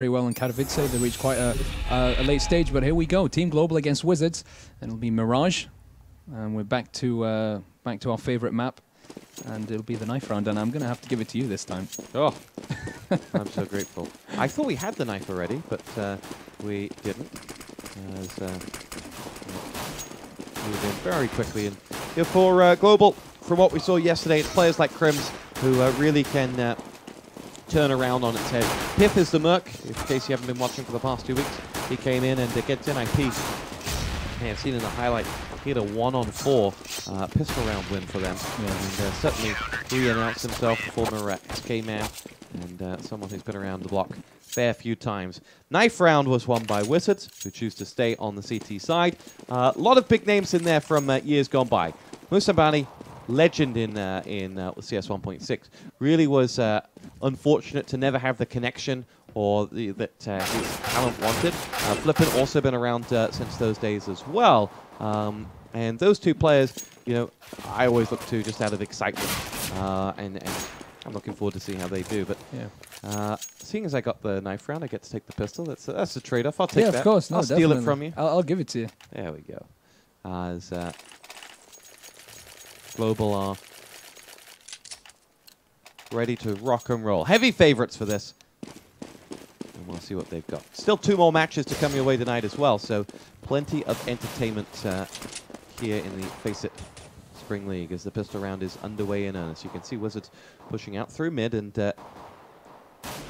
very well in Katowice. They reached quite a late stage, but here we go. Team Global against Wizards, and it'll be Mirage. And we're back to our favorite map, and it'll be the knife round, and I'm going to have to give it to you this time. Oh, I'm so grateful. I thought we had the knife already, but we didn't. As moved in very quickly. And for Global, from what we saw yesterday, it's players like Crims who really can turn around on its head. Pith is the Merc, in case you haven't been watching for the past 2 weeks. He came in and gets NIP. I've seen in the highlight, he had a 1-on-4 pistol round win for them. Yeah. And certainly re-announced himself, the former SK man, and someone who's been around the block a fair few times. Knife round was won by Wizards, who choose to stay on the CT side. A lot of big names in there from years gone by. Musambani, legend in CS 1.6, really was unfortunate to never have the connection or that his talent wanted. Flippin also been around since those days as well. And those two players, you know, I always look to just out of excitement. And I'm looking forward to seeing how they do. But yeah. Seeing as I got the knife round, I get to take the pistol. That's a trade-off. I'll take that. Yeah, of course. No, I'll steal it from you. I'll give it to you. There we go. As Global are ready to rock and roll. Heavy favorites for this. And we'll see what they've got. Still 2 more matches to come your way tonight as well, so plenty of entertainment here in the FACEIT Spring League as the pistol round is underway in earnest. You can see Wizards pushing out through mid and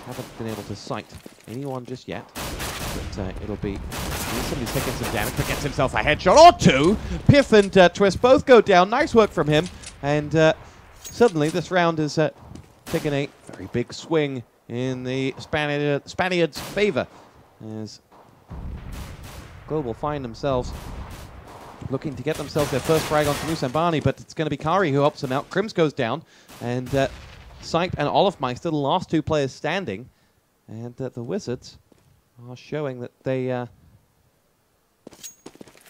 haven't been able to sight anyone just yet. But it'll be somebody's taking some damage, but gets himself a headshot or 2. Piff and Twist both go down. Nice work from him. And suddenly this round is taking a very big swing in the Spaniards' favor. As Global find themselves looking to get themselves their first frag onto Musambani, but it's going to be Kari who helps them out. Crims goes down, and Sight and Olofmeister, the last 2 players standing. And the Wizards are showing that they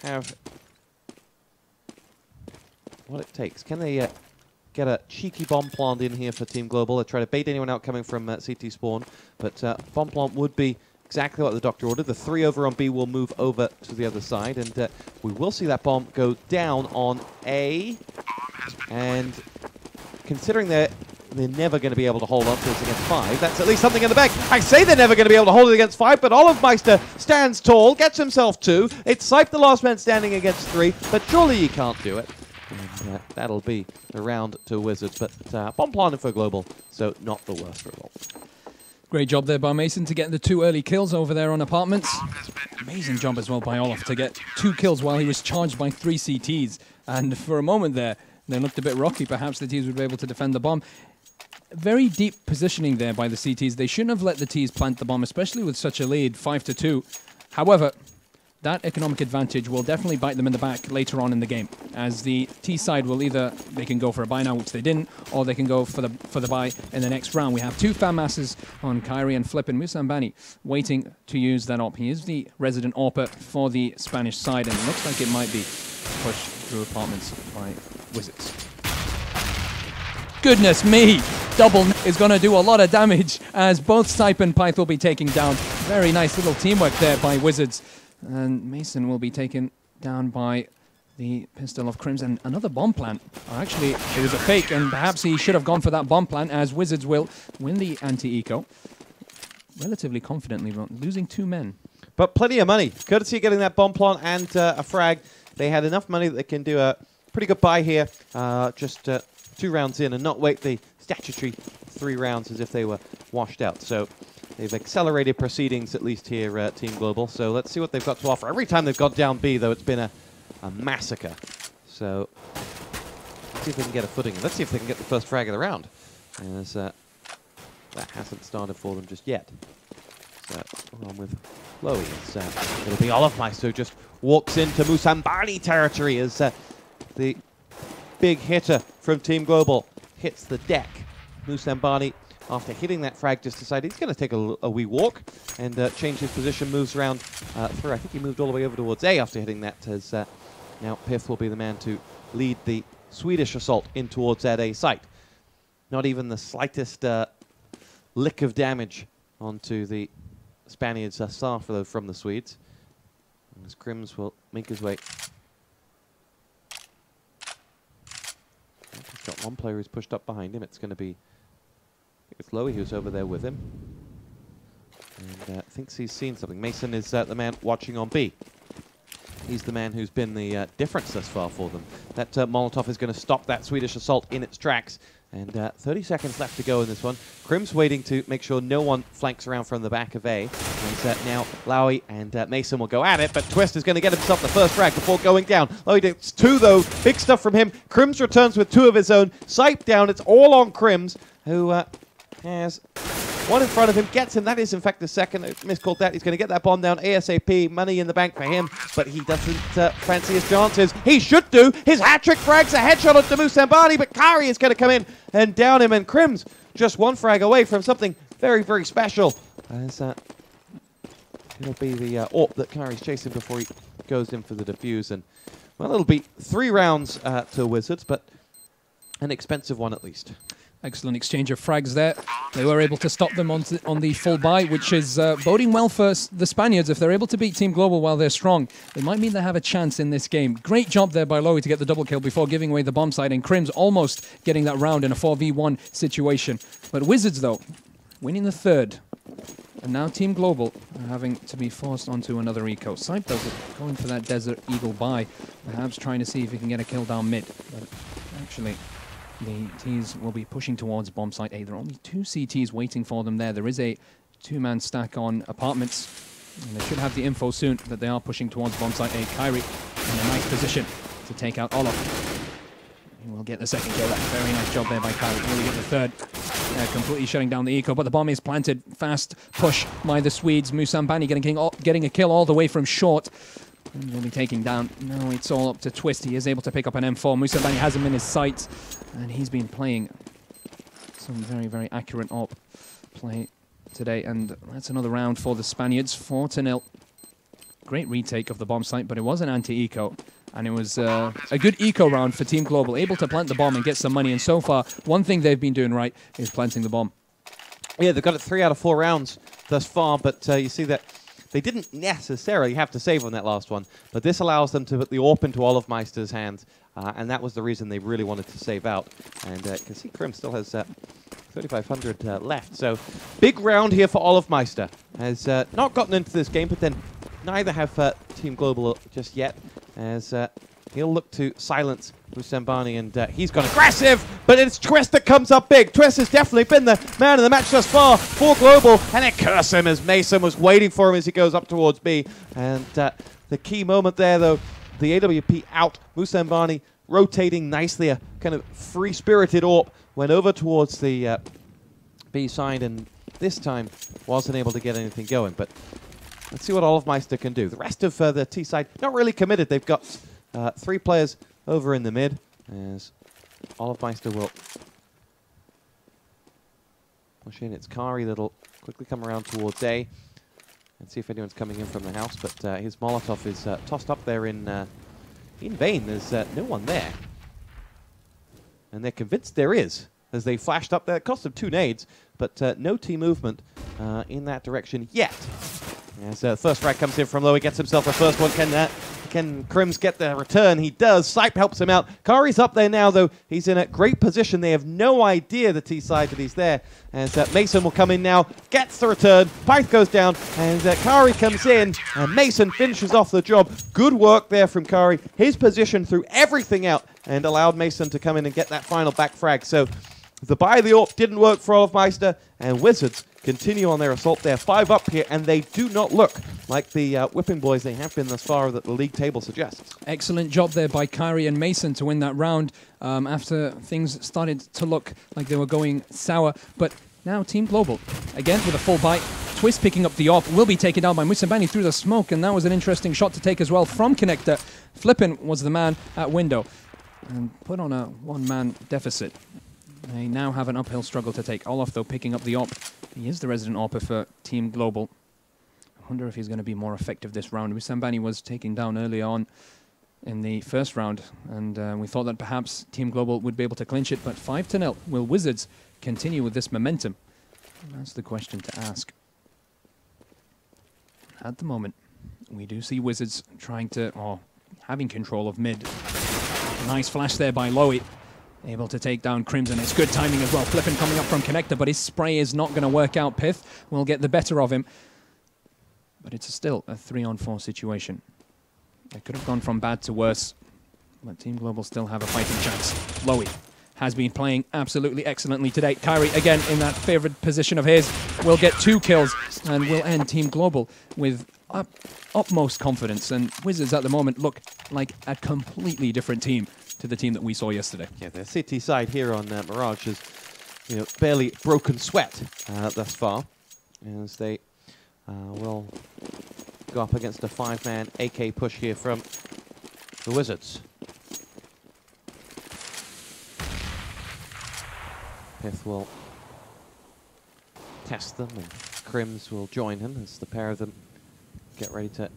have what it takes. Can they get a cheeky bomb plant in here for Team Global? They try to bait anyone out coming from CT spawn, but bomb plant would be exactly what the Doctor ordered. The 3 over on B will move over to the other side, and we will see that bomb go down on A. And considering they're never going to be able to hold on to this against 5. That's at least something in the bag. I say they're never going to be able to hold it against 5, but Olofmeister stands tall, gets himself 2. It's Sipe the last man standing against 3, but surely you can't do it. And that'll be the round to Wizards, but bomb planted for Global, so not the worst result. Great job there by Mason to get the 2 early kills over there on Apartments. Amazing job as well by Olof to get 2 kills while he was charged by 3 CTs. And for a moment there, they looked a bit rocky. Perhaps the Ts would be able to defend the bomb. Very deep positioning there by the CTs. They shouldn't have let the Ts plant the bomb, especially with such a lead, 5-2. However, that economic advantage will definitely bite them in the back later on in the game, as the T side will either, they can go for a buy now, which they didn't, or they can go for the buy in the next round. We have 2 fan masses on Kyrie and Flip, and Musambani waiting to use that op. He is the resident AWPer for the Spanish side, and it looks like it might be pushed through Apartments by Wizards. Goodness me! Double is going to do a lot of damage, as both Sipe and Pyth will be taken down. Very nice little teamwork there by Wizards. And Mason will be taken down by the pistol of Crims, and another bomb plant. Actually, it was a fake, and perhaps he should have gone for that bomb plant, as Wizards will win the anti-eco relatively confidently, losing 2 men. But plenty of money. Courtesy of getting that bomb plant and a frag, they had enough money that they can do a pretty good buy here, just 2 rounds in, and not wait the statutory 3 rounds as if they were washed out. So they've accelerated proceedings, at least here, Team Global. So let's see what they've got to offer. Every time they've gone down B, though, it's been a massacre. So let's see if they can get a footing. Let's see if they can get the first frag of the round, as that hasn't started for them just yet. So on with Lowy. It'll be Olofmeister who just walks into Musambani territory as the big hitter from Team Global hits the deck. Musambani, after hitting that frag, just decided he's going to take a wee walk and change his position, moves around through. I think he moved all the way over towards A after hitting that, as now Piff will be the man to lead the Swedish assault in towards that A site. Not even the slightest lick of damage onto the Spaniards thus far from the Swedes. As Crims will make his way. He's got one player who's pushed up behind him. It's going to be, it's Lowy who's over there with him. And thinks he's seen something. Mason is the man watching on B. He's the man who's been the difference thus far for them. That Molotov is going to stop that Swedish assault in its tracks. And 30 seconds left to go in this one. Crim's waiting to make sure no one flanks around from the back of A. And now Lowy and Mason will go at it, but Twist is going to get himself the first frag before going down. Lowy gets 2 though. Big stuff from him. Crims returns with 2 of his own. Sipe down. It's all on Crims, who has one in front of him, gets him. That is, in fact, the second. Miscalled that. He's going to get that bomb down ASAP. Money in the bank for him, but he doesn't fancy his chances. He should do. His hat-trick frags a headshot onto Musambani, but Kari is going to come in and down him, and Crims just 1 frag away from something very, very special. As it'll be the AWP that Kari's chasing before he goes in for the defuse. And, well, it'll be 3 rounds to Wizards, but an expensive one at least. Excellent exchange of frags there. They were able to stop them on the full buy, which is boding well for the Spaniards. If they're able to beat Team Global while they're strong, it might mean they have a chance in this game. Great job there by Lowy to get the double kill before giving away the bomb site, and Crims almost getting that round in a 4v1 situation. But Wizards, though, winning the 3rd. And now Team Global are having to be forced onto another eco. Sipe does it, going for that Desert Eagle buy, perhaps trying to see if he can get a kill down mid. But actually, the T's will be pushing towards bomb site A. There are only 2 CTs waiting for them there. There is a 2-man stack on apartments, and they should have the info soon that they are pushing towards bomb site A. Kyrie in a nice position to take out Olaf. He will get the 2nd kill. Very nice job there by Kyrie. Really get the 3rd. Completely shutting down the eco, but the bomb is planted. Fast push by the Swedes. Musambani getting a kill all the way from short. And he'll be taking down. Now it's all up to Twist. He is able to pick up an M4. Musambani has him in his sights, and he's been playing some very, very accurate AWP play today. And that's another round for the Spaniards, 4-0. Great retake of the bomb site, but it was an anti-eco. And it was a good eco round for Team Global, able to plant the bomb and get some money. And so far, one thing they've been doing right is planting the bomb. Yeah, they've got it 3 out of 4 rounds thus far, but you see that they didn't necessarily have to save on that last one, but this allows them to put the AWP into Olafmeister's hands, and that was the reason they really wanted to save out. And you can see Crim still has 3,500 left, so big round here for Olafmeister. Has not gotten into this game, but then neither have Team Global just yet, as he'll look to silence Musambani, and he's gone aggressive, but it's Twist that comes up big. Twist has definitely been the man of the match thus far for Global, and it curse him as Mason was waiting for him as he goes up towards B. And the key moment there, though, the AWP out, Musambani rotating nicely, a kind of free-spirited AWP, went over towards the B side, and this time wasn't able to get anything going. But let's see what Olafmeister can do. The rest of the T side not really committed. They've got 3 players over in the mid, as Olafmeister will push in. It's Kari that'll quickly come around towards A and see if anyone's coming in from the house, but his Molotov is tossed up there in vain. There's no one there, and they're convinced there is, as they flashed up there. It cost them 2 nades, but no T movement in that direction yet. As the first frag comes in from Lowy, gets himself the first one. Can Crims get the return? He does. Sipe helps him out. Kari's up there now, though. He's in a great position. They have no idea, the T side, that he's there. As Mason will come in now, gets the return. Pyth goes down, and Kari comes in, and Mason finishes off the job. Good work there from Kari. His position threw everything out and allowed Mason to come in and get that final back frag. So the buy the AWP didn't work for Olafmeister, and Wizards continue on their assault. They're 5 up here, and they do not look like the whipping boys they have been thus far that the league table suggests. Excellent job there by Kyrie and Mason to win that round after things started to look like they were going sour. But now Team Global, again with a full bite. Twist picking up the AWP, will be taken down by Musambani through the smoke, and that was an interesting shot to take as well from Connector. Flippin was the man at window and put on a 1-man deficit. They now have an uphill struggle to take. Olaf, though, picking up the AWP. He is the resident AWPer for Team Global. I wonder if he's going to be more effective this round. Musambani was taken down early on in the first round, and we thought that perhaps Team Global would be able to clinch it, but 5-0. Will Wizards continue with this momentum? That's the question to ask. At the moment, we do see Wizards trying to, or having control of mid. Nice flash there by Lowy. Able to take down Crimson. It's good timing as well. Flippin coming up from connector, but his spray is not going to work out. Pith will get the better of him. But it's still a 3-on-4 situation. It could have gone from bad to worse. But Team Global still have a fighting chance. Lowy has been playing absolutely excellently today. Kyrie, again, in that favored position of his, will get 2 kills and will end Team Global with utmost confidence. And Wizards at the moment look like a completely different team to the team that we saw yesterday. Yeah, their city side here on Mirage has barely broken sweat thus far, as they will go up against a 5-man AK push here from the Wizards. Pith will test them, and Crims will join him as the pair of them get ready to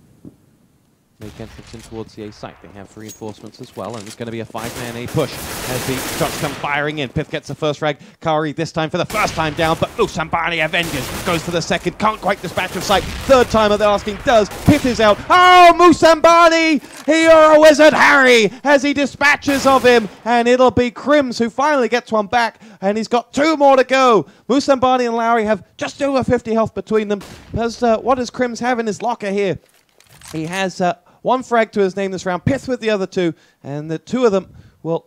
make entrance in towards the A site. They have reinforcements as well, and it's going to be a 5-man A push as the shots come firing in. Pith gets the first frag. Kari this time for the first time down, but Musambani Avengers goes for the second. Can't quite dispatch of sight. Third time they're asking, does. Pith is out. Oh, Musambani! You're a wizard, Harry! As he dispatches of him, and it'll be Crims who finally gets one back, and he's got 2 more to go. Musambani and Lowry have just over 50 health between them. What does Crims have in his locker here? He has 1 frag to his name this round, Pith with the other 2, and the 2 of them will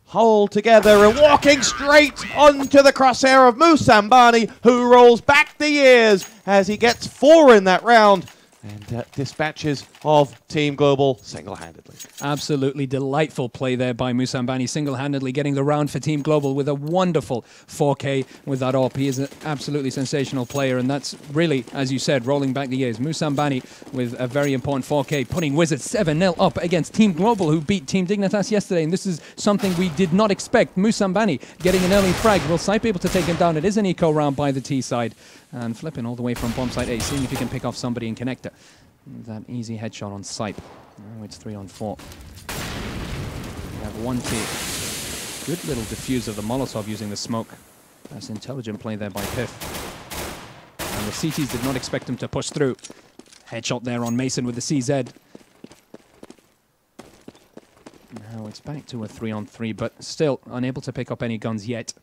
hold together and walking straight onto the crosshair of Musambani, who rolls back the years as he gets 4 in that round and dispatches of Team Global single-handedly. Absolutely delightful play there by Musambani, single-handedly getting the round for Team Global with a wonderful 4K with that AWP. He is an absolutely sensational player, and that's really, as you said, rolling back the years. Musambani with a very important 4K, putting Wizards 7-0 up against Team Global, who beat Team Dignitas yesterday, and this is something we did not expect. Musambani getting an early frag. Will Sipe be able to take him down? It is an eco round by the T side, and flipping all the way from bomb site A, seeing if he can pick off somebody in connector. That easy headshot on Sipe. Now it's 3-on-4. We have 1 team. Good little defuse of the Molotov using the smoke. That's intelligent play there by Pith. And the CTs did not expect him to push through. Headshot there on Mason with the CZ. Now it's back to a 3-on-3, but still unable to pick up any guns yet.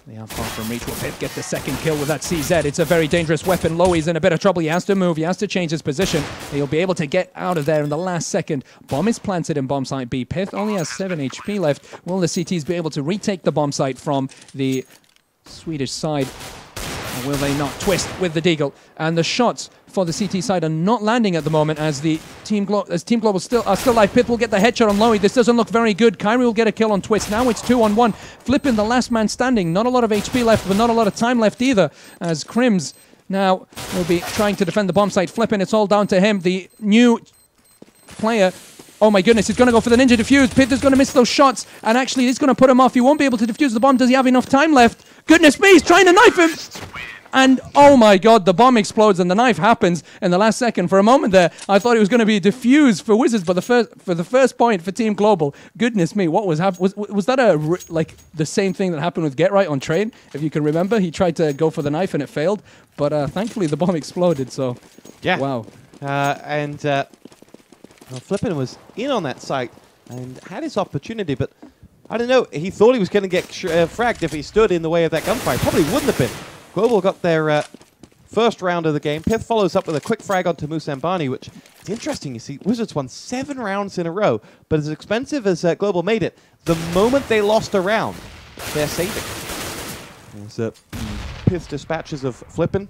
They are far from reach. Will Pith get the second kill with that CZ? It's a very dangerous weapon. Lowy's in a bit of trouble. He has to move. He has to change his position. He'll be able to get out of there in the last second. Bomb is planted in bomb site B. Pith only has 7 HP left. Will the CTs be able to retake the bomb site from the Swedish side? Or will they not? Twist with the deagle. And the shots for the CT side are not landing at the moment as the Team Global still alive. Pith will get the headshot on Lowy. This doesn't look very good. Kyrie will get a kill on Twist. Now it's 2-on-1. Flipping the last man standing. Not a lot of HP left, but not a lot of time left either, as Crims now will be trying to defend the bomb site. Flipping, it's all down to him. The new player, oh my goodness, he's going to go for the ninja defuse. Pith is going to miss those shots, and actually he's going to put him off. He won't be able to defuse the bomb. Does he have enough time left? Goodness me, he's trying to knife him! And oh my god, the bomb explodes and the knife happens in the last second. For a moment there, I thought it was going to be defused for Wizards, but for the first point for Team Global. Goodness me, what was happening? Was that like the same thing that happened with Get Right on Train? If you can remember, he tried to go for the knife and it failed, but thankfully the bomb exploded. So yeah, wow. Flippin was in on that site and had his opportunity, but I don't know. He thought he was going to get fragged if he stood in the way of that gunfire. Probably wouldn't have been. Global got their first round of the game. Pith follows up with a quick frag onto Musambani, which is interesting. You see, Wizards won 7 rounds in a row, but as expensive as Global made it, the moment they lost a round, they're saving. There's Pith dispatches of Flippin.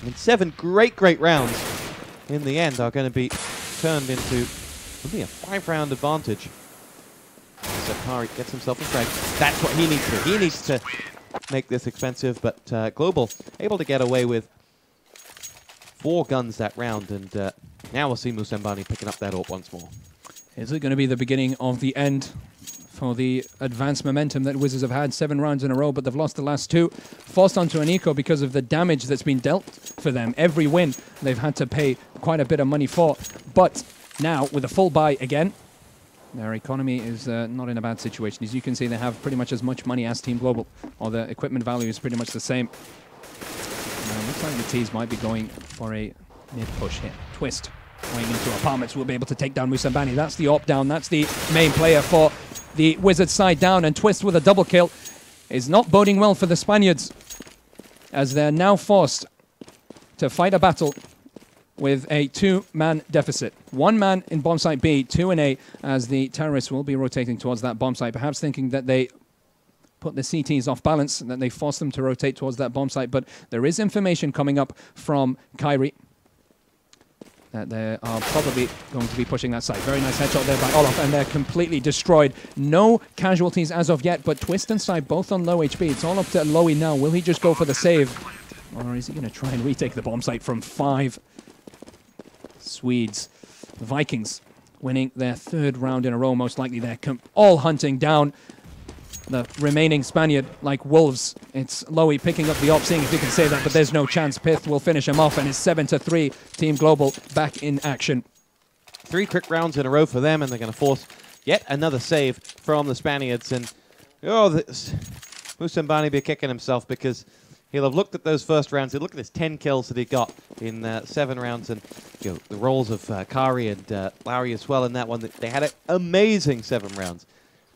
And 7 great rounds in the end are going to be turned into only a 5-round advantage. So Kari gets himself a frag. That's what he needs to do. He needs to make this expensive, but Global able to get away with 4 guns that round, and now we'll see Musambani picking up that AWP once more. Is it going to be the beginning of the end for the advanced momentum that Wizards have had? 7 rounds in a row, but they've lost the last 2. Forced onto an eco because of the damage that's been dealt for them. Every win they've had to pay quite a bit of money for, but now with a full buy again, their economy is not in a bad situation. As you can see, they have pretty much as much money as Team Global, or the equipment value is pretty much the same. Looks looks like the T's might be going for a mid-push here. Twist going into apartments will be able to take down Musambani. That's the op down. That's the main player for the Wizards side down. And Twist with a double kill is not boding well for the Spaniards, as they're now forced to fight a battle with a 2-man deficit. 1 man in bomb site B, 2 in A, as the terrorists will be rotating towards that bomb site, perhaps thinking that they put the CTs off balance and that they force them to rotate towards that bomb site. But there is information coming up from Kyrie that they are probably going to be pushing that site. Very nice headshot there by Olaf, and they're completely destroyed. No casualties as of yet, but Twist and Sai both on low HP. It's all up to Lowy now. Will he just go for the save? Or is he going to try and retake the bomb site from 5? Swedes. The Vikings winning their 3rd round in a row. Most likely they're all hunting down the remaining Spaniard like wolves. It's Lowy picking up the op, seeing if he can save that, but there's no chance. Pith will finish him off, and it's 7-3. Team Global back in action. 3 quick rounds in a row for them, and they're going to force yet another save from the Spaniards. And Musambani be kicking himself, because he'll have looked at those first rounds. He'll look at his 10 kills that he got in 7 rounds, and the roles of Kari and Lowry as well in that one. They had an amazing 7 rounds.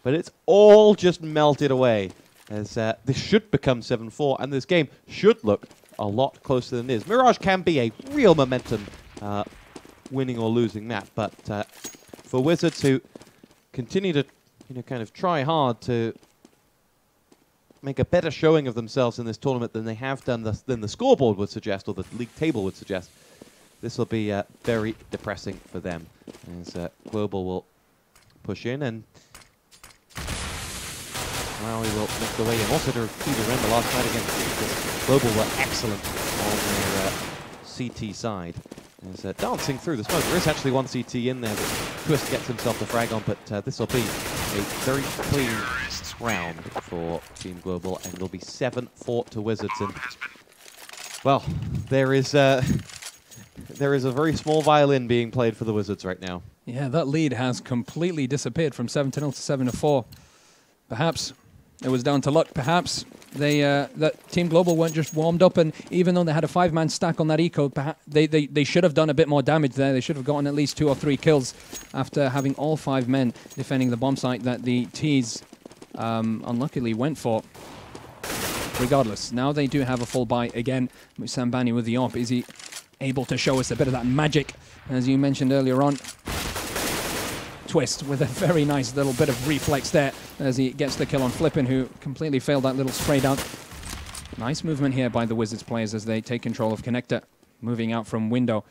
But it's all just melted away, as this should become 7-4, and this game should look a lot closer than it is. Mirage can be a real momentum winning or losing map, but for Wizards, who continue to kind of try hard to make a better showing of themselves in this tournament than they have done than the scoreboard would suggest, or the league table would suggest, this will be very depressing for them, as Global will push in, and Lowry will make the way in. Also to repeat, remember last night against Global were excellent on their CT side. As dancing through the smoke, there is actually 1 CT in there that Twist gets himself the frag on, but this will be a very clean round for Team Global, and it'll be 7-4 to Wizards. And well, there is a very small violin being played for the Wizards right now. Yeah, that lead has completely disappeared from 7-0 to 7-4. Perhaps it was down to luck. Perhaps that Team Global weren't just warmed up, and even though they had a 5-man stack on that eco, perhaps they should have done a bit more damage there. They should have gotten at least 2 or 3 kills after having all 5 men defending the bomb site that the T's unluckily went for. Regardless, now they do have a full buy again. Musambani with the op. Is he able to show us a bit of that magic, as you mentioned earlier on? Twist with a very nice little bit of reflex there as he gets the kill on Flippin, who completely failed that little spray down. Nice movement here by the Wizards players as they take control of Connector, moving out from window.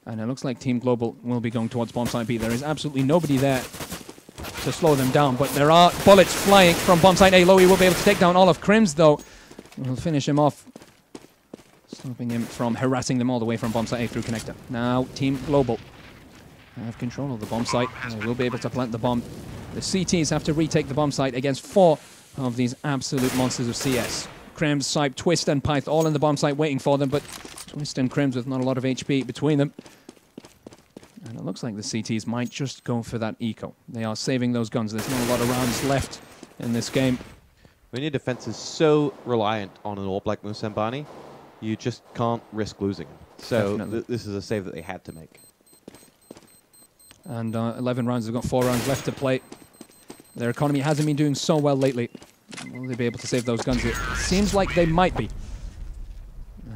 And it looks like Team Global will be going towards bomb site B. There is absolutely nobody there to slow them down, but there are bullets flying from bomb site A. Lowy will be able to take down Olaf. Crims, though, will finish him off, stopping him from harassing them all the way from bomb site A through Connector. Now Team Global have control of the bomb site. They will be able to plant the bomb. The CTs have to retake the bomb site against 4 of these absolute monsters of CS. Crims, Sype, Twist, and Pyth all in the bomb site waiting for them, but Twist and Crims with not a lot of HP between them. And it looks like the CTs might just go for that eco. They are saving those guns. There's not a lot of rounds left in this game. When your defense is so reliant on an AWP like Musambani, you just can't risk losing him. So this is a save that they had to make. And 11 rounds, they've got 4 rounds left to play. Their economy hasn't been doing so well lately. Will they be able to save those guns? It seems like they might be,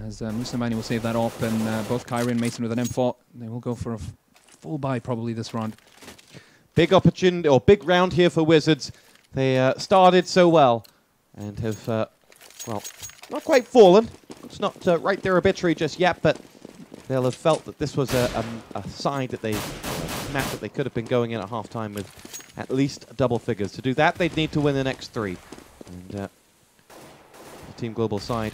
as Musambani will save that off, and both Kyrie and Mason with an M4. They will go for a full buy probably this round. Big opportunity, or big round here for Wizards. They started so well and have, well, not quite fallen. It's not right their obituary just yet, but they'll have felt that this was a side that they, map that they could have been going in at halftime with at least double figures. To do that, they'd need to win the next 3. And the Team Global side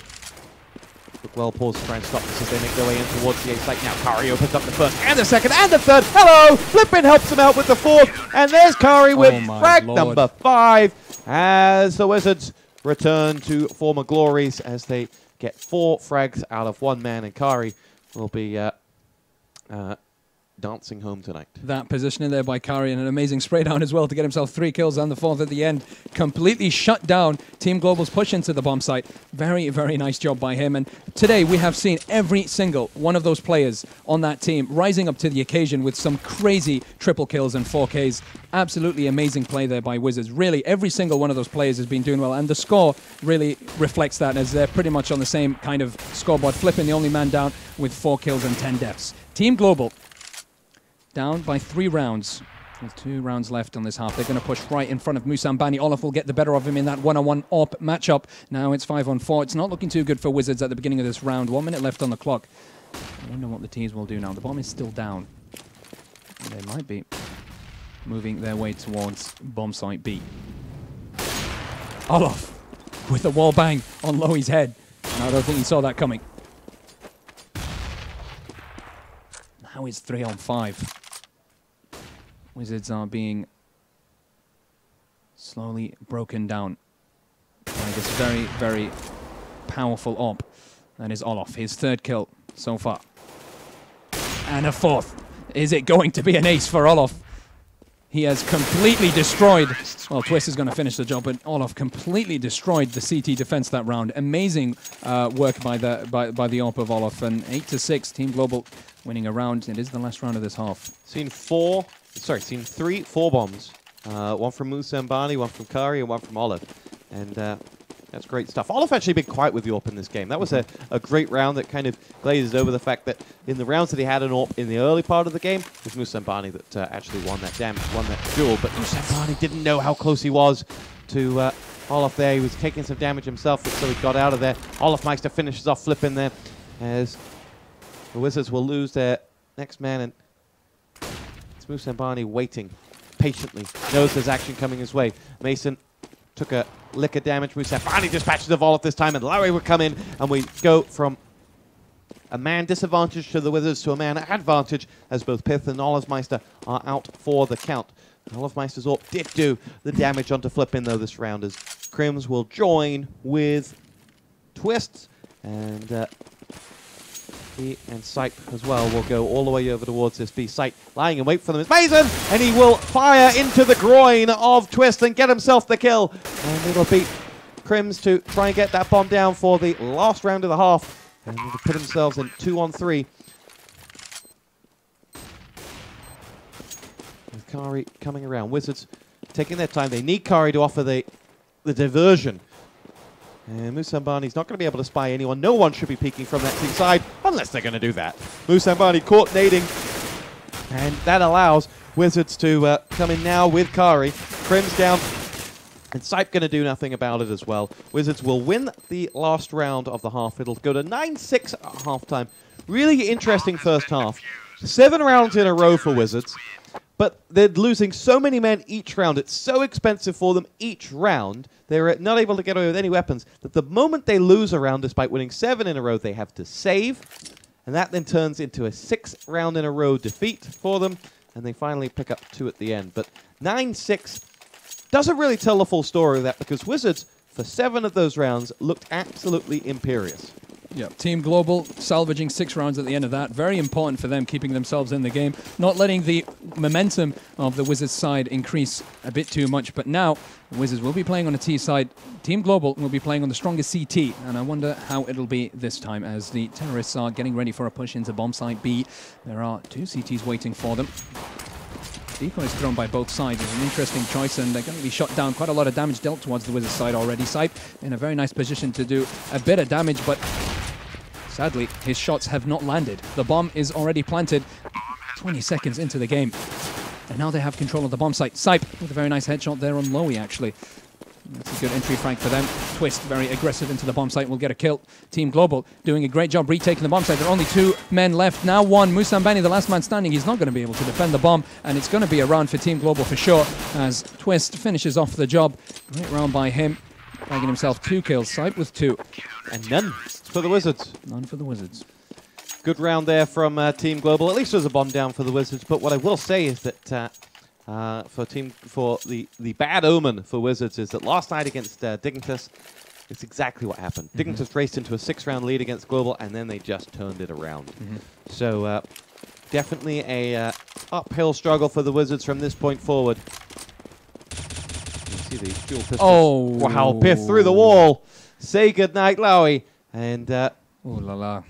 look well poised to try and stop this as they make their way in towards the A site. Now Kari opens up the first and the second and the third. Hello! Flippin helps him out with the 4th. And there's Kari with frag number 5 as the Wizards return to former glories as they get 4 frags out of 1 man, and Kari will be dancing home tonight. That positioning there by Kari, and an amazing spray down as well to get himself 3 kills and the 4th at the end. Completely shut down Team Global's push into the bomb site. Very, very nice job by him. And today we have seen every single one of those players on that team rising up to the occasion with some crazy triple kills and 4Ks. Absolutely amazing play there by Wizards. Really, every single one of those players has been doing well, and the score really reflects that, as they're pretty much on the same kind of scoreboard, flipping the only man down with 4 kills and 10 deaths. Team Global down by 3 rounds. With 2 rounds left on this half. They're going to push right in front of Musambani. Olaf will get the better of him in that one-on-one AWP matchup. Now it's 5-on-4. It's not looking too good for Wizards at the beginning of this round. 1 minute left on the clock. I wonder what the teams will do now. The bomb is still down. They might be moving their way towards bomb site B. Olaf with a wall bang on Loey's head. And I don't think he saw that coming. Now it's 3-on-5. Wizards are being slowly broken down by this very, very powerful AWP. That is Olaf, his 3rd kill so far. And a 4th. Is it going to be an ace for Olaf? He has completely destroyed... Well, Twist is going to finish the job, but Olaf completely destroyed the CT defense that round. Amazing work by the AWP of Olaf. And 8-6, Team Global winning a round. It is the last round of this half. Seen 4 bombs. 1 from Musambani, 1 from Kari, and 1 from Olaf. And that's great stuff. Olaf actually been quiet with the AWP in this game. That was a great round that kind of glazes over the fact that in the rounds that he had an AWP in the early part of the game, it was Musambani that actually won that damage, won that duel. But Musambani didn't know how close he was to Olaf there. He was taking some damage himself, so he got out of there. Olaf Meister finishes off flipping there as the Wizards will lose their next man, and it's Musambani waiting patiently. Knows there's action coming his way. Mason took a lick of damage. Musambani dispatches of Olaf this time, and Larry would come in, and we go from a man disadvantage to the Wizards to a man advantage as both Pith and Olafmeister are out for the count. Olafmeister's AWP did do the damage onto Flippin though this round, as Crims will join with Twist, and he and Sipe as well will go all the way over towards this B. Sipe lying in wait for them is Mason, and he will fire into the groin of Twist and get himself the kill. And it'll be Crims to try and get that bomb down for the last round of the half, and to put themselves in 2-on-3. With Kari coming around. Wizards taking their time. They need Kari to offer the diversion. And Musambani's not going to be able to spy anyone. No one should be peeking from that team side unless they're going to do that. Musambani caught nading, and that allows Wizards to come in now with Kari. Crims down, and Sipe going to do nothing about it as well. Wizards will win the last round of the half. It'll go to 9-6 at halftime. Really interesting first half. 7 rounds in a row for Wizards. But they're losing so many men each round. It's so expensive for them each round. They're not able to get away with any weapons. That the moment they lose a round, despite winning 7 in a row, they have to save. And that then turns into a 6 round in a row defeat for them. And they finally pick up 2 at the end. But 9-6 doesn't really tell the full story of that, because Wizards, for 7 of those rounds, looked absolutely imperious. Yeah, Team Global salvaging 6 rounds at the end of that. Very important for them, keeping themselves in the game, not letting the momentum of the Wizards side increase a bit too much. But now, the Wizards will be playing on a T side. Team Global will be playing on the strongest CT, and I wonder how it'll be this time, as the terrorists are getting ready for a push into bomb site B. There are 2 CTs waiting for them. Decoys thrown by both sides is an interesting choice, and they're going to be shot down. Quite a lot of damage dealt towards the Wizards side already. Sipe in a very nice position to do a bit of damage, but sadly, his shots have not landed. The bomb is already planted 20 seconds into the game. And now they have control of the bomb site. Sipe with a very nice headshot there on Loey, actually. That's a good entry frag for them. Twist very aggressive into the bomb site, will get a kill. Team Global doing a great job retaking the bomb site. There are only 2 men left. Now 1. Musambani, the last man standing. He's not going to be able to defend the bomb, and it's going to be a round for Team Global for sure, as Twist finishes off the job. Great round by him, bagging himself 2 kills. Sipe with 2. And none for the Wizards. None for the Wizards. Good round there from Team Global. At least there's a bomb down for the Wizards. But what I will say is that for the bad omen for Wizards is that last night against Dignitas, it's exactly what happened. Dignitas raced into a 6-round lead against Global, and then they just turned it around. So Definitely a uphill struggle for the Wizards from this point forward. You see the dual pistols. Oh! Wow, Piff through the wall. Say goodnight, Lowy. And oh la la.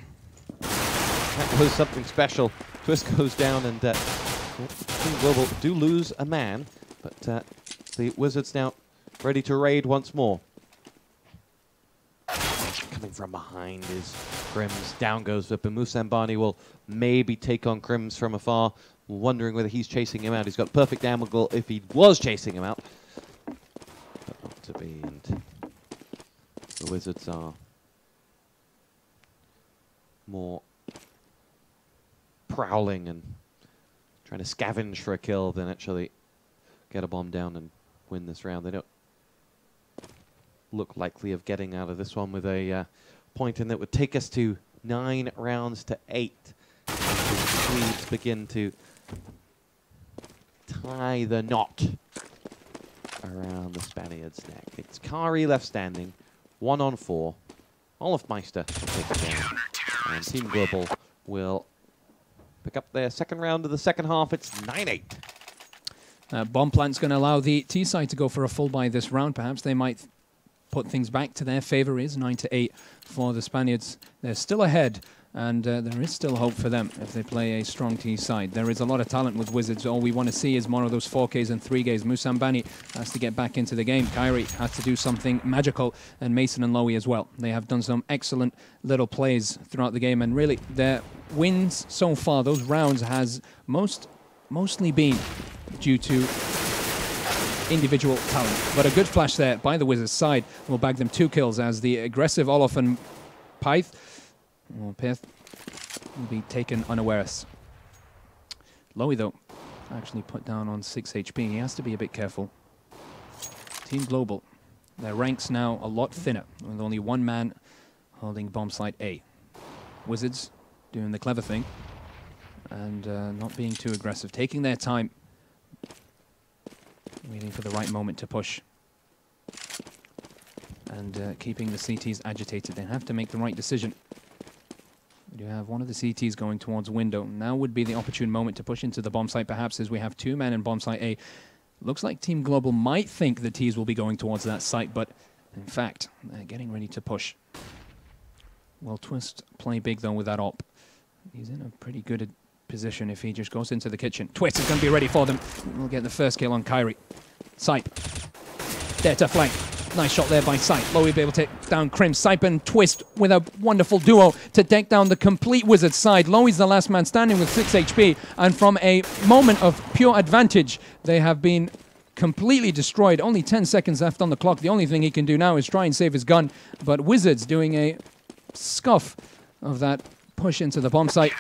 that was something special. Twist goes down, and Team Global do lose a man, but the Wizards now ready to raid once more. Coming from behind is Crims. Down goes Vipin. Musambani will maybe take on Crims from afar, wondering whether he's chasing him out. He's got perfect angle if he was chasing him out, but not to be. And the Wizards are more prowling and trying to scavenge for a kill than actually get a bomb down and win this round. They don't look likely of getting out of this one with a point in that would take us to 9 rounds to 8. The Swedes begin to tie the knot around the Spaniards' neck. It's Kari left standing, 1 on 4. Olofmeister will take it down, and Team Global will pick up their second round of the second half. It's 9-8. Bomb plant's going to allow the T side to go for a full buy this round. Perhaps they might put things back to their favor. Is 9-8 for the Spaniards. They're still ahead, and there is still hope for them if they play a strong T side. There is a lot of talent with Wizards. All we want to see is more of those 4Ks and 3Ks. Musambani has to get back into the game. Kyrie has to do something magical, and Mason and Lowy as well. They have done some excellent little plays throughout the game, and really their wins so far, those rounds, has mostly been due to individual talent. But a good flash there by the Wizards side will bag them 2 kills as the aggressive Olof and Pith will be taken unawares. Lowy, though, actually put down on 6 HP. He has to be a bit careful. Team Global, their ranks now a lot thinner, with only 1 man holding bomb site A. Wizards doing the clever thing and not being too aggressive, taking their time, waiting for the right moment to push, and keeping the CTs agitated. They have to make the right decision. We do have one of the CTs going towards window. Now would be the opportune moment to push into the bomb site, perhaps, as we have 2 men in bomb site A. Looks like Team Global might think the Ts will be going towards that site, but in fact, they're getting ready to push. Well, Twist play big, though, with that op. He's in a pretty good position if he just goes into the kitchen. Twist is going to be ready for them. We'll get the first kill on Kyrie. Sipe. There to flank. Nice shot there by Sipe. Lowy will be able to take down Krim. Sipe and Twist with a wonderful duo to take down the complete Wizards side. Lowy's the last man standing with 6 HP, and from a moment of pure advantage, they have been completely destroyed. Only 10 seconds left on the clock. The only thing he can do now is try and save his gun, but Wizards doing a scuff of that push into the bomb site.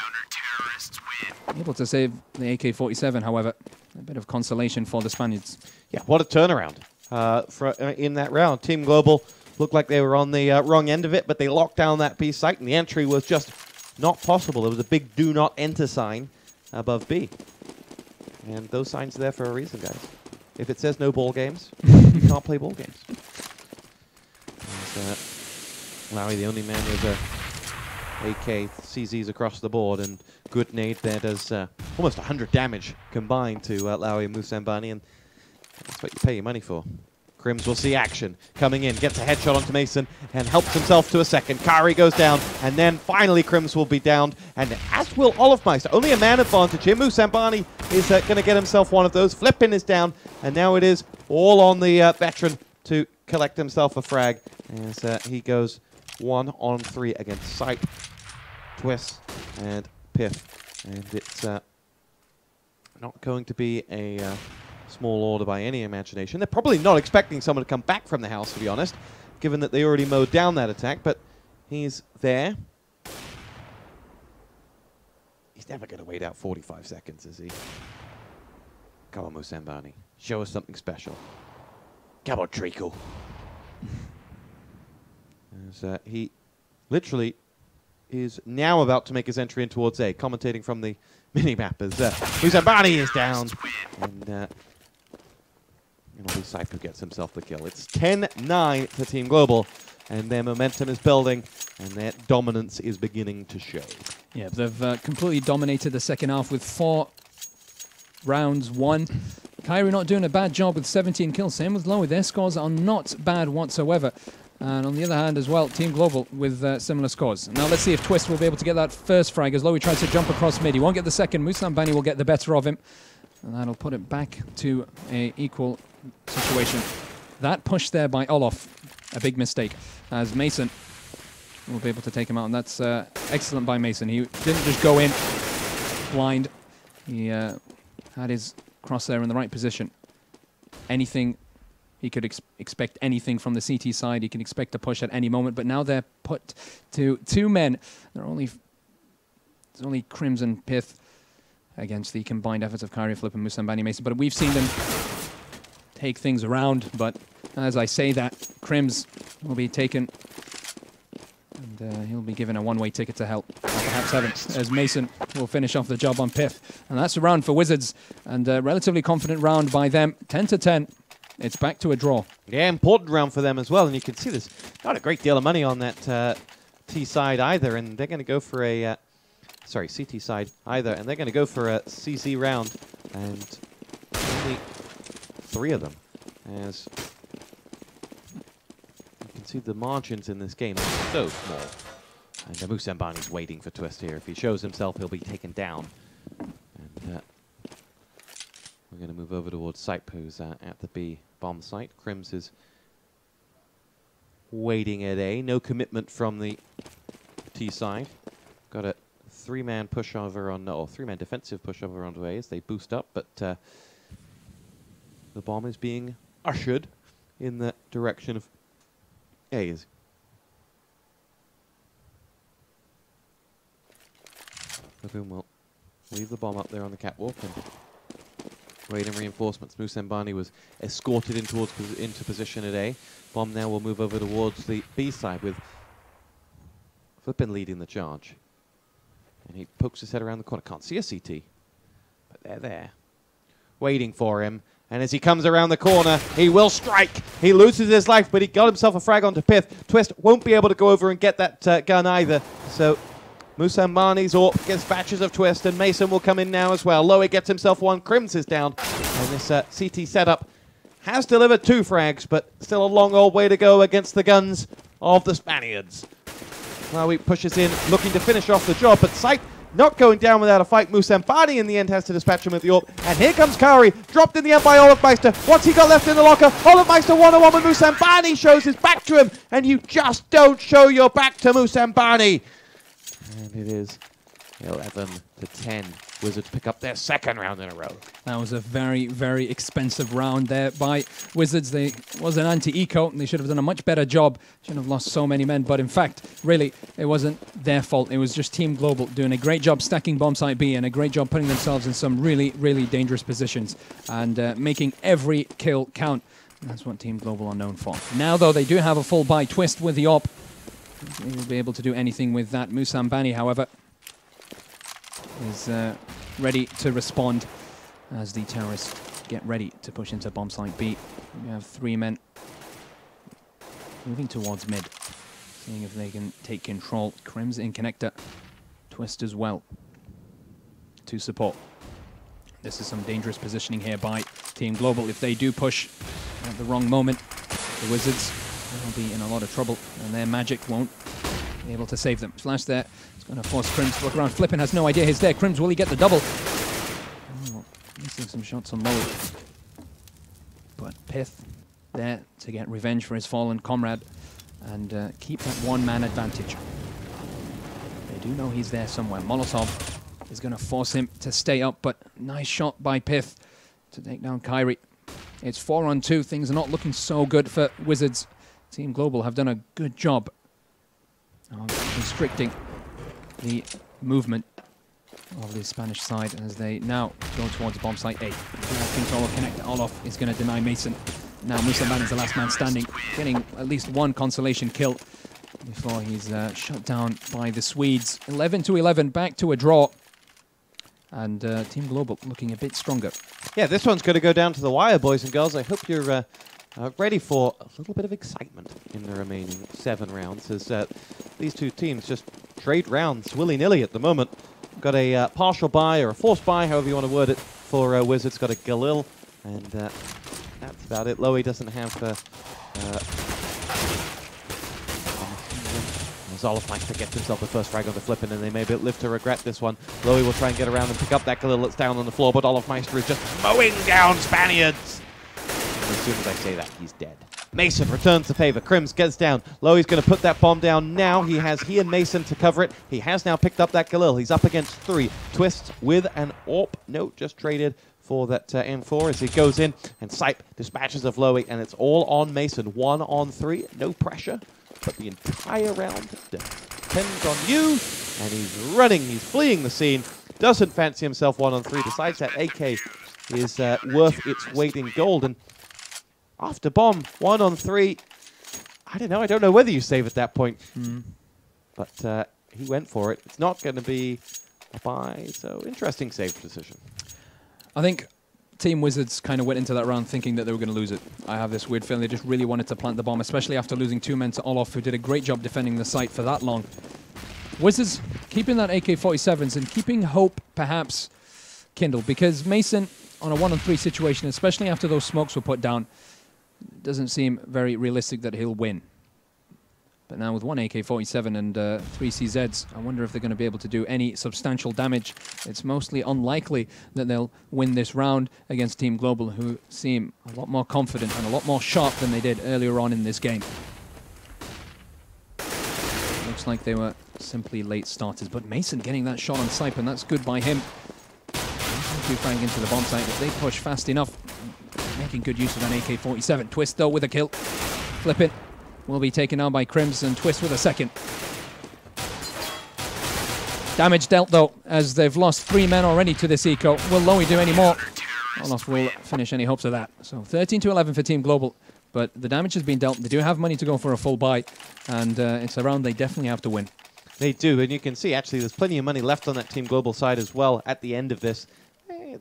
Able to save the AK-47, however. A bit of consolation for the Spaniards. Yeah, what a turnaround in that round. Team Global looked like they were on the wrong end of it, but they locked down that B site, and the entry was just not possible. There was a big do not enter sign above B. And those signs are there for a reason, guys. If it says no ball games, you can't play ball games. And, Lowy, the only man with a AK, CZs across the board, and good nade there does almost 100 damage combined to Lowy and Musambani, and that's what you pay your money for. Crims will see action coming in, gets a headshot onto Mason, and helps himself to a second. Kari goes down, and then finally Crims will be downed, and as will Olofmeister. Only a man advantage here. Musambani is going to get himself one of those. Flippin is down, and now it is all on the veteran to collect himself a frag, as he goes 1 on 3 against Sight, Twist, and Piff. And it's not going to be a small order by any imagination. They're probably not expecting someone to come back from the house, to be honest, given that they already mowed down that attack, but he's there. He's never going to wait out 45 seconds, is he? Come on, Musambani. Show us something special. Come on, Treacle. As he literally is now about to make his entry in towards A, commentating from the minimap as Musambani is down, and it'll be Sipe who gets himself the kill. It's 10-9 for Team Global, and their momentum is building, and their dominance is beginning to show. Yeah, they've completely dominated the second half with 4 rounds won. Kyrie not doing a bad job with 17 kills. Same with Lowy. Their scores are not bad whatsoever. And on the other hand as well, Team Global with similar scores. Now let's see if Twist will be able to get that first frag as Lowy tries to jump across mid. He won't get the second. Musambani will get the better of him. And that'll put it back to an equal situation. That push there by Olof, a big mistake, as Mason will be able to take him out. And that's excellent by Mason. He didn't just go in blind. He had his crosshair in the right position. Anything, he could expect anything from the CT side. He can expect a push at any moment. But now they're put to 2 men. There's only Crims and Pith against the combined efforts of Kyrie, Flip, and Musambani Mason. But we've seen them take things around. But as I say that, Crims will be taken, and he'll be given a one-way ticket to hell, or perhaps heaven, as Mason will finish off the job on Pith. And that's a round for Wizards, and a relatively confident round by them. 10-10. It's back to a draw. Yeah, important round for them as well. And you can see there's not a great deal of money on that T side either, and they're going to go for a... sorry, CT side either, and they're going to go for a CZ round, and only 3 of them, as you can see the margins in this game are so small. And Musambani's waiting for Twist here. If he shows himself, he'll be taken down. And we're going to move over towards Sipe, who's at the B bomb site. Crims is waiting at A. No commitment from the T side. Got a 3-man pushover on, or 3-man defensive pushover onto A as they boost up, but the bomb is being ushered in the direction of A. Baboon will leave the bomb up there on the catwalk and wait in reinforcements. Musambani was escorted into position at A. Bomb now will move over towards the B side with Flippin leading the charge. And he pokes his head around the corner. Can't see a CT, but they're there, waiting for him. And as he comes around the corner, he will strike. He loses his life, but he got himself a frag onto Pith. Twist won't be able to go over and get that gun either. So Musambani's AWP gets batches of Twist, and Mason will come in now as well. Lowy gets himself 1. Crims is down. And this CT setup has delivered 2 frags, but still a long old way to go against the guns of the Spaniards. Lowy pushes in, looking to finish off the job, but Sipe not going down without a fight. Musambani in the end has to dispatch him with the AWP. And here comes Kari, dropped in the end by Olafmeister. What's he got left in the locker? Olafmeister 1-on-1 with Musambani, shows his back to him, and you just don't show your back to Musambani. And it is 11-10. Wizards pick up their 2nd round in a row. That was a very, very expensive round there by Wizards. They was an anti-eco, and they should have done a much better job. Shouldn't have lost so many men, but in fact, really, it wasn't their fault. It was just Team Global doing a great job stacking bomb site B and a great job putting themselves in some really, really dangerous positions and making every kill count. And that's what Team Global are known for. Now, though, they do have a full buy Twist with the AWP. They will be able to do anything with that. Musambani, however, is ready to respond as the terrorists get ready to push into bomb site B. We have 3 men moving towards mid, seeing if they can take control. Crims in connector, Twist as well to support. This is some dangerous positioning here by Team Global. If they do push at the wrong moment, the Wizards will be in a lot of trouble, and their magic won't be able to save them. Flash there. It's going to force Crims to look around. Flippin has no idea he's there. Crims, will he get the double? Oh, missing some shots on Lowy. But Pith there to get revenge for his fallen comrade and keep that 1-man advantage. They do know he's there somewhere. Molotov is going to force him to stay up, but nice shot by Pith to take down Kyrie. It's 4-on-2. Things are not looking so good for Wizards. Team Global have done a good job of constricting the movement of the Spanish side as they now go towards bomb site A. Control of connector. Olof is going to deny Mason. Now Musambani is the last man standing, getting at least 1 consolation kill before he's shut down by the Swedes. 11-11, back to a draw. And Team Global looking a bit stronger. Yeah, this one's going to go down to the wire, boys and girls. I hope you're ready for a little bit of excitement in the remaining 7 rounds as these two teams just trade rounds willy-nilly at the moment. Got a partial buy or a forced buy, however you want to word it, for Wizards. Got a Galil, and that's about it. Lowy doesn't have... Zoloff likes to get himself the first frag on the Flippin', and they may live to regret this one. Lowy will try and get around and pick up that Galil that's down on the floor, but Olofmeister is just mowing down Spaniards. And as soon as I say that, he's dead. Mason returns the favor. Crims gets down. Lowy's going to put that bomb down now. He and Mason to cover it. He has now picked up that Galil. He's up against 3. Twists with an AWP. No, just traded for that M4 as he goes in, and Sipe dispatches of Lowy, and it's all on Mason. 1 on 3. No pressure. But the entire round depends on you, and he's running, he's fleeing the scene, doesn't fancy himself 1 on 3, decides that AK is worth its weight in gold, and after bomb, 1 on 3, I don't know whether you save at that point, but he went for it. It's not going to be a buy, so interesting save decision. I think Team Wizards kind of went into that round thinking that they were going to lose it. I have this weird feeling they just really wanted to plant the bomb, especially after losing 2 men to Olof, who did a great job defending the site for that long. Wizards keeping that AK-47s and keeping hope perhaps kindled, because Mason on a 1 on 3 situation, especially after those smokes were put down, doesn't seem very realistic that he'll win. But now with 1 AK-47 and 3 CZs, I wonder if they're going to be able to do any substantial damage. It's mostly unlikely that they'll win this round against Team Global, who seem a lot more confident and a lot more sharp than they did earlier on in this game. Looks like they were simply late starters, but Mason getting that shot on Sipe, and that's good by him. Fang into the bomb site, if they push fast enough, making good use of an AK-47. Twist though with a kill. Flippin' will be taken down by Crims, and Twist with a second. Damage dealt though, as they've lost 3 men already to this eco. Will Lowy do any more? Olof will finish any hopes of that. So 13-11 for Team Global, but the damage has been dealt. They do have money to go for a full buy, and it's a round they definitely have to win. They do, and you can see actually there's plenty of money left on that Team Global side as well at the end of this.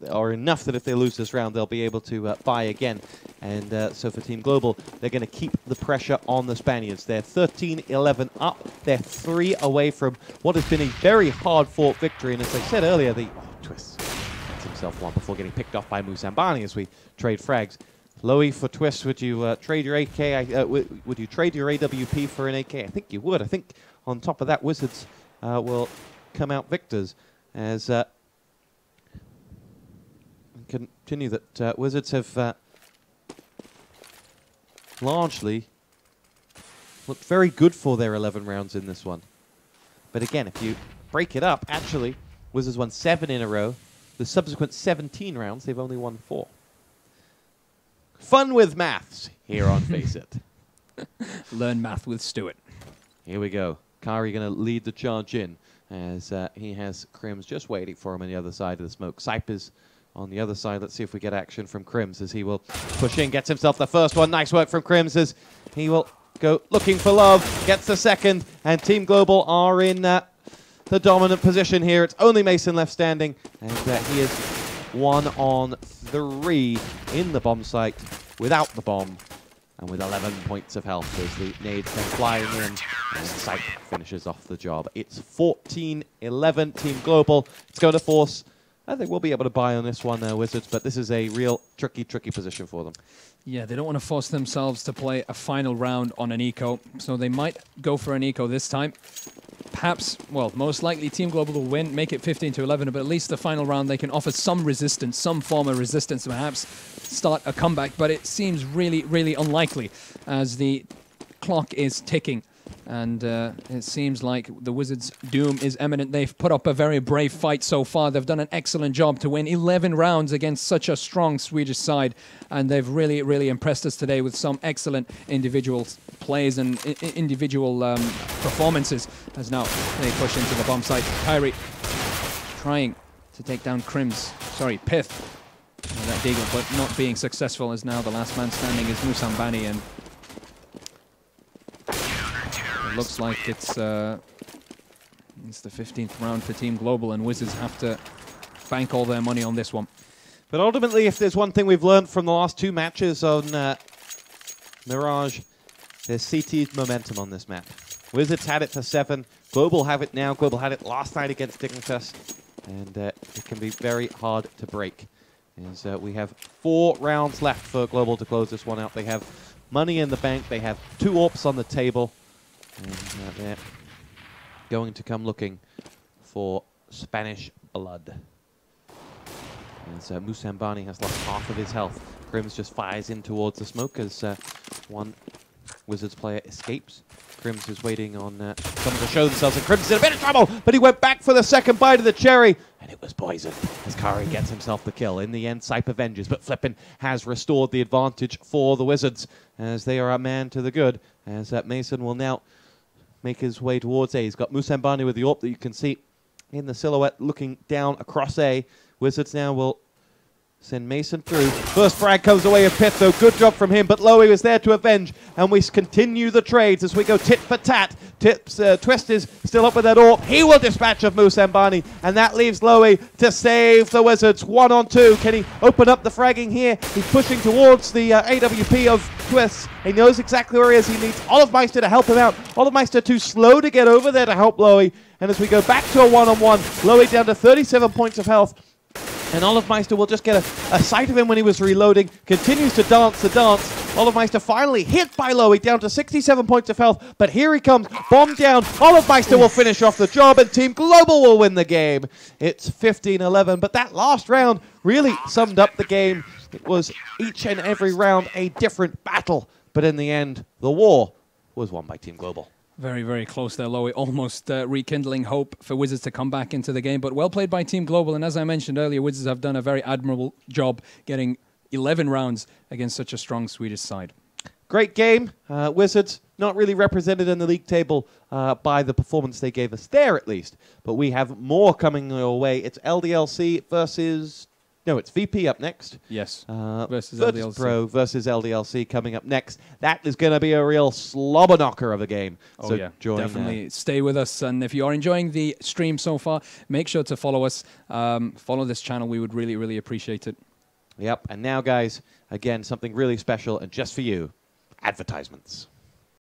Or enough that if they lose this round, they'll be able to buy again. And so for Team Global, they're going to keep the pressure on the Spaniards. They're 13-11 up. They're 3 away from what has been a very hard-fought victory. And as I said earlier, the Twist gets himself 1 before getting picked off by Musambani as we trade frags. Lowy for Twist, would you trade your AK? Would you trade your AWP for an AK? I think you would. I think on top of that, Wizards will come out victors as... continue that Wizards have largely looked very good for their 11 rounds in this one. But again, if you break it up, actually, Wizards won 7 in a row. The subsequent 17 rounds, they've only won 4. Fun with maths here on FACEIT. Learn math with Stuart. Here we go. Kari going to lead the charge in as he has Crims just waiting for him on the other side of the smoke. Sipe is on the other side. Let's see if we get action from Crims as he will push in, gets himself the first one. Nice work from Crims as he will go looking for love, gets the second, and Team Global are in the dominant position here. It's only Mason left standing, and he is 1 on 3 in the bomb site without the bomb, and with 11 points of health as the nades come flying in, and Sipe finishes off the job. It's 14-11 Team Global. It's going to force... I think we'll be able to buy on this one, Wizards, but this is a real tricky position for them. Yeah, they don't want to force themselves to play a final round on an eco, so they might go for an eco this time. Perhaps, well, most likely Team Global will win, make it 15-11, but at least the final round they can offer some resistance, some form of resistance, perhaps start a comeback, but it seems really, really unlikely as the clock is ticking. And it seems like the Wizards' doom is imminent. They've put up a very brave fight so far. They've done an excellent job to win 11 rounds against such a strong Swedish side. And they've really, really impressed us today with some excellent individual plays and individual performances. As now they push into the bomb site. Kyrie trying to take down Pith. That Deagle, but not being successful, as now the last man standing is Musambani, and looks like it's the 15th round for Team Global, and Wizards have to bank all their money on this one. But ultimately, if there's one thing we've learned from the last 2 matches on Mirage, there's CT's momentum on this map. Wizards had it for 7. Global have it now. Global had it last night against Dignitas. And it can be very hard to break. As we have 4 rounds left for Global to close this one out. They have money in the bank. They have 2 AWPs on the table. And they're going to come looking for Spanish blood. As Musambani has lost half of his health. Crims just fires in towards the smoke as one Wizards player escapes. Crims is waiting on someone to show themselves, and Crims is in a bit of trouble, but he went back for the second bite of the cherry, and it was poisoned as Kari gets himself the kill. In the end, Sype avenges, but Flippin has restored the advantage for the Wizards as they are a man to the good, as Mason will now make his way towards A. He's got Musambani with the AWP that you can see in the silhouette looking down across A. Wizards now will send Mason through. First frag comes away of Pith, though. Good job from him, but Lowy was there to avenge, and we continue the trades as we go tit for tat. Twist is still up with that AWP. He will dispatch of Musambani, and that leaves Lowy to save the Wizards. 1-on-2. Can he open up the fragging here? He's pushing towards the AWP of Twist. He knows exactly where he is. He needs Olofmeister to help him out. Olofmeister too slow to get over there to help Lowy, and as we go back to a 1-on-1, Lowy down to 37 points of health. And Olofmeister will just get a sight of him when he was reloading. Continues to dance the dance. Olofmeister finally hit by Lowy, down to 67 points of health. But here he comes, bomb down. Olofmeister will finish off the job, and Team Global will win the game. It's 15-11, but that last round really summed up the game. It was each and every round a different battle. But in the end, the war was won by Team Global. Very, very close there, Lowy. Almost rekindling hope for Wizards to come back into the game. But well played by Team Global. And as I mentioned earlier, Wizards have done a very admirable job getting 11 rounds against such a strong Swedish side. Great game. Wizards not really represented in the league table by the performance they gave us there, at least. But we have more coming your way. It's LDLC versus... No, it's VP up next. Yes, versus Virtus.pro versus LDLC coming up next. That is going to be a real slobber knocker of a game. Oh, so yeah, definitely. Stay with us. And if you are enjoying the stream so far, make sure to follow us. Follow this channel. We would really, really appreciate it. Yep. And now, guys, again, something really special and just for you, advertisements.